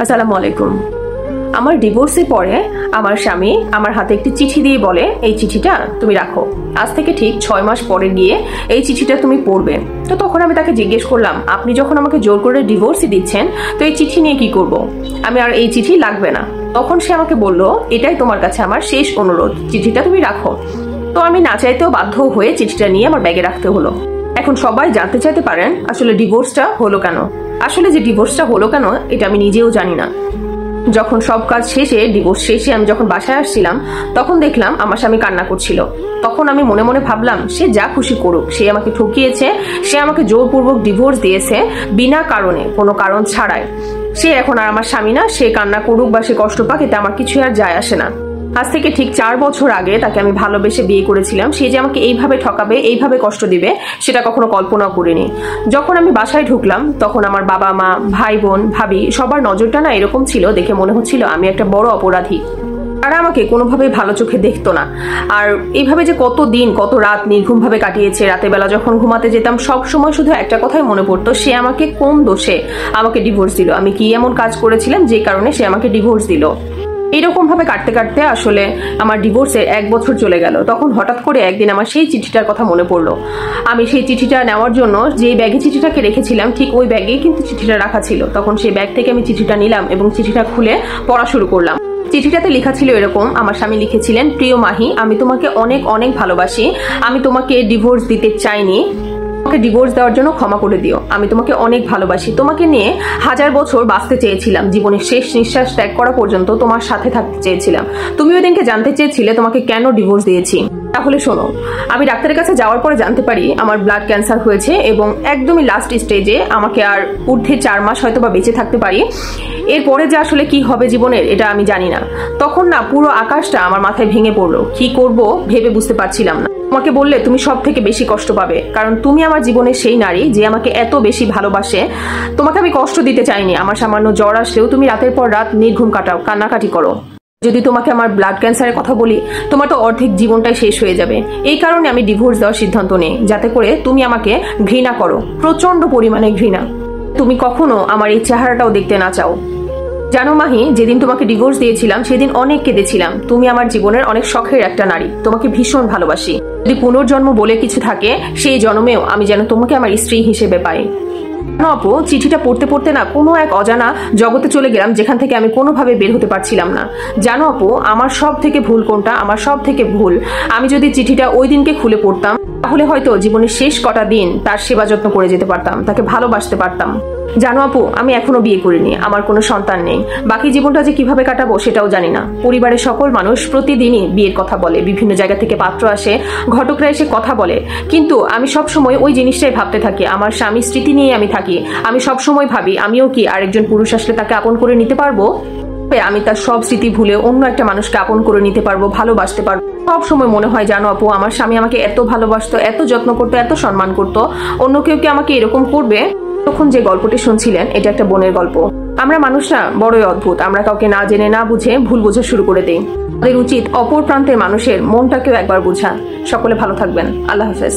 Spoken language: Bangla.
আসসালামু আলাইকুম। আমার ডিভোর্সের পরে আমার স্বামী আমার হাতে একটি চিঠি দিয়ে বলে, এই চিঠিটা তুমি রাখো, আজ থেকে ঠিক 6 মাস পরে গিয়ে এই চিঠিটা তুমি পড়বে। তো তখন আমি তাকে জিজ্ঞেস করলাম, আপনি যখন আমাকে জোর করে ডিভোর্সই দিচ্ছেন, তো এই চিঠি নিয়ে কি করব? আমি আর এই চিঠি লাগবে না। তখন সে আমাকে বলল, এটাই তোমার কাছে আমার শেষ অনুরোধ, চিঠিটা তুমি রাখো। তো আমি না চাইতেও বাধ্য হয়ে চিঠিটা নিয়ে আমার ব্যাগে রাখতে হলো। এখন সবাই জানতে চাইতে পারেন আসলে ডিভোর্সটা হলো কেন। আসলে যে ডিভোর্সটা হলো কেন এটা আমি নিজেও জানি না। যখন সব কাজ শেষে, ডিভোর্স শেষে আমি যখন বাসায় আসছিলাম, তখন দেখলাম আমার স্বামী কান্না করছিল। তখন আমি মনে মনে ভাবলাম, সে যা খুশি করুক, সে আমাকে ঠকিয়েছে, সে আমাকে জোরপূর্বক ডিভোর্স দিয়েছে বিনা কারণে, কোনো কারণ ছাড়াই। সে এখন আর আমার স্বামী না, সে কান্না করুক বা সে কষ্ট পাক, এতে আমার কিছু আর যায় আসে না। আজ থেকে ঠিক 4 বছর আগে তাকে আমি ভালোবেসে বিয়ে করেছিলাম। সে যে আমাকে এইভাবে ঠকাবে, এইভাবে কষ্ট দিবে, সেটা কখনো কল্পনা করিনি। যখন আমি বাসায় ঢুকলাম, তখন আমার বাবা মা, ভাই বোন, ভাবি সবার নজরটা না এরকম ছিল, দেখে মনে হচ্ছিল আমি একটা বড় অপরাধী। তারা আমাকে কোনোভাবেই ভালো চোখে দেখতো না। আর এইভাবে যে কত দিন, কত রাত নির্ঘুমভাবে কাটিয়েছে, রাতের বেলা যখন ঘুমাতে যেতাম, সব সময় শুধু একটা কথাই মনে পড়তো, সে আমাকে কোন দোষে আমাকে ডিভোর্স দিল, আমি কি এমন কাজ করেছিলাম যে কারণে সে আমাকে ডিভোর্স দিল। এইরকম ভাবে কাটতে কাটতে আসলে আমার ডিভোর্সে 1 বছর চলে গেল। তখন হঠাৎ করে একদিন আমার সেই চিঠিটার কথা মনে পড়লো। আমি সেই চিঠিটা নেওয়ার জন্য যে ব্যাগে চিঠিটাকে রেখেছিলাম, ঠিক ওই ব্যাগেই কিন্তু চিঠিটা রাখা ছিল। তখন সেই ব্যাগ থেকে আমি চিঠিটা নিলাম এবং চিঠিটা খুলে পড়া শুরু করলাম। চিঠিটাতে লেখা ছিল এরকম, আমার স্বামী লিখেছিলেন, প্রিয় মাহি, আমি তোমাকে অনেক অনেক ভালোবাসি। আমি তোমাকে ডিভোর্স দিতে চাইনি, তোমাকে ডিভোর্স দেওয়ার জন্য ক্ষমা করে দিও। আমি তোমাকে অনেক ভালোবাসি, তোমাকে নিয়ে 1000 বছর বাঁচতে চেয়েছিলাম, জীবনের শেষ নিঃশ্বাস ত্যাগ করা পর্যন্ত তোমার সাথে থাকতে চেয়েছিলাম। তুমি ওই দিনকে জানতে চেয়েছিলে তোমাকে কেন ডিভোর্স দিয়েছি। তাহলে শোনো, আমি ডাক্তারের কাছে যাওয়ার পরে জানতে পারি আমার ব্লাড ক্যান্সার হয়েছে এবং একদমই লাস্ট স্টেজে, আমাকে আর ঊর্ধ্বে 4 মাস হয়তো বা বেঁচে থাকতে পারি। এরপরে যে আসলে কি হবে জীবনের, এটা আমি জানি না। তখন না পুরো আকাশটা আমার মাথায় ভেঙে পড়লো। কি করব ভেবে বুঝতে পারছিলাম না। তোমাকে বললে তুমি সব থেকে বেশি কষ্ট পাবে, কারণ তুমি আমার জীবনের সেই নারী যে আমাকে এত বেশি ভালোবাসে। তোমাকে আমি কষ্ট দিতে চাইনি। আমার সামান্য জ্বর আসলেও তুমি রাতের পর রাত নির্ঘুম কাটাও, কান্নাকাটি করো। যদি তোমাকে আমার ব্লাড ক্যান্সারের কথা বলি, তোমার তো অর্ধেক জীবনটাই শেষ হয়ে যাবে। এই কারণে আমি ডিভোর্স দেওয়ার সিদ্ধান্ত নেই, যাতে করে তুমি আমাকে ঘৃণা করো, প্রচন্ড পরিমাণে ঘৃণা। তুমি কখনো আমার এই চেহারাটাও দেখতে না চাও। জানো মাহি, যেদিন তোমাকে ডিভোর্স দিয়েছিলাম সেদিন অনেক কেঁদেছিলাম। তুমি আমার জীবনের অনেক শখের একটা নারী, তোমাকে ভীষণ ভালোবাসি। যদি পুনর্জন্ম বলে কিছু থাকে, সেই জন্মেও আমি যেন তোমাকে আমার স্ত্রী হিসেবে পাই। জানো আপু, চিঠিটা পড়তে পড়তে না কোনো এক অজানা জগতে চলে গেলাম, যেখান থেকে আমি কোনোভাবে বের হতে পারছিলাম না। জানো আপু, আমার সব থেকে ভুল কোনটা? আমার সব থেকে ভুল, আমি যদি চিঠিটা ওই দিনকে খুলে পড়তাম, তাহলে হয়তো জীবনের শেষ কটা দিন তার সেবা যত্ন করে যেতে পারতাম, তাকে ভালোবাসতে পারতাম। জানো আপু, আমি এখনো বিয়ে করিনি, আমার কোনো সন্তান নেই। বাকি জীবনটা যে কিভাবে কাটাবো সেটাও জানি না। পরিবারের সকল মানুষ প্রতিদিনই বিয়ের কথা বলে, বিভিন্ন জায়গা থেকে পাত্র আসে, ঘটকরা এসে কথা বলে, কিন্তু আমি সব সময় ওই জিনিসটাই ভাবতে থাকি। আমার স্বামীর স্মৃতি নিয়ে আমি থাকি। আমি সব সময় ভাবি, আমিও কি আরেকজন পুরুষ আসলে তাকে আপন করে নিতে পারবো? আমি তার সব স্মৃতি ভুলে অন্য একটা মানুষকে আপন করে নিতে পারবো, ভালোবাসতে পারবো। সব সময় মনে হয়, জানো আপু, আমার স্বামী আমাকে এত ভালোবাসতো, এত যত্ন করতো, এত সম্মান করতো, অন্য কেউ কি আমাকে এরকম করবে? তখন যে গল্পটি শুনছিলেন, এটা একটা বোনের গল্প। আমরা মানুষরা বড়ই অদ্ভুত, আমরা কাউকে না জেনে না বুঝে ভুল বোঝা শুরু করে দিই। আমাদের উচিত অপর প্রান্তের মানুষের মনটাকেও একবার বোঝা। সকলে ভালো থাকবেন, আল্লাহ হাফেজ।